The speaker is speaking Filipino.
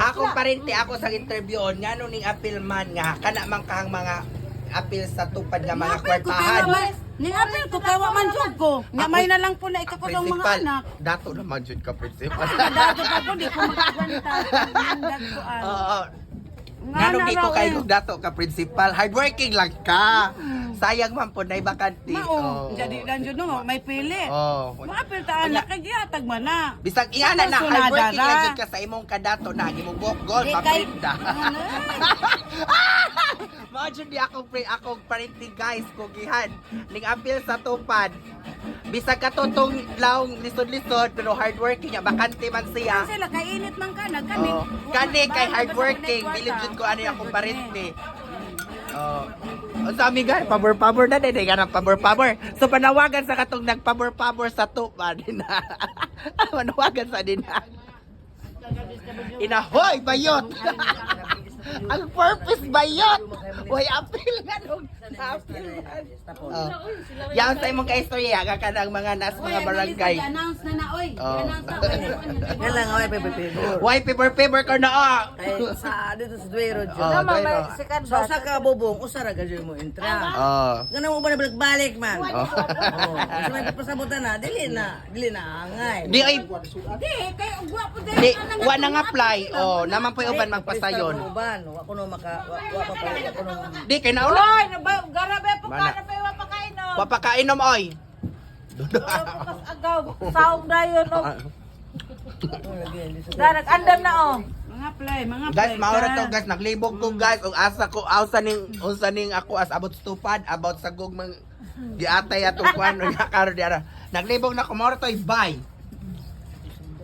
Akong parente ako sa interview on ngano ning apil man nga kana man kahang mga apil sa tupad nga mga kwartahan. Ning apil ko kay wa man jud ko. Nga may na lang po na ikakudong mga anak. Dato naman jud ka principal. Dato pa po di ko makagwanta. Oo. Ngano di ko kay dato ka principal. Hardworking lang ka. Sayang man po na bakante. Mao, jadi dan jud no may pili. Oh. Maapil ta anak kay gihatag man na. Bisag iyana na hardworking lang jud ka sa imong kadato na imong gol maprinda. Mao jud di akong parenting guys kugihan ning apil sa tupad. Bisag katutong laong lisod-lisod pero hardworking niya bakante man siya. Sila kay init man ka nagkani. Kani kay hardworking bilib jud ko ano akong parente. Sa amiga, pabor-pabor na din, ka ng pabor-pabor. So, panawagan sa katong nagpabor-pabor sa tupa, din na. Panawagan sa din na. Inahoy, bayot! Ang purpose bayot! Uy, apil nga nung apil man. Yan sa imong ka-istorya, ka ng mga nas mga barangay. Announce na na, oy. Announce na. Yan lang, oy, paper. Why paper ka na ah? Kay sa dito sa Duero jud. Duero. So sa ka bubong usara ga jud mo intra. Ngano mo ba balik man? Sa may pasabutan na, dili na angay. Di ay, Di kay ugwa po di, wa nang apply. Naman po uban magpasayon. Uban, wa kuno maka wa pa kuno. Di, kay nauna. Oy, garabe po ka na pa wa pakainom. Wapakainom, oy. Pas agaw, saong dayon og. Darag andam na oh. Mga play. Guys, maura to guys, naglibog ko guys, ug asa ko unsa ning ako as about stupid about sa gugmang giatay atong kuan nga karo diara. Naglibog na ko maura to bye.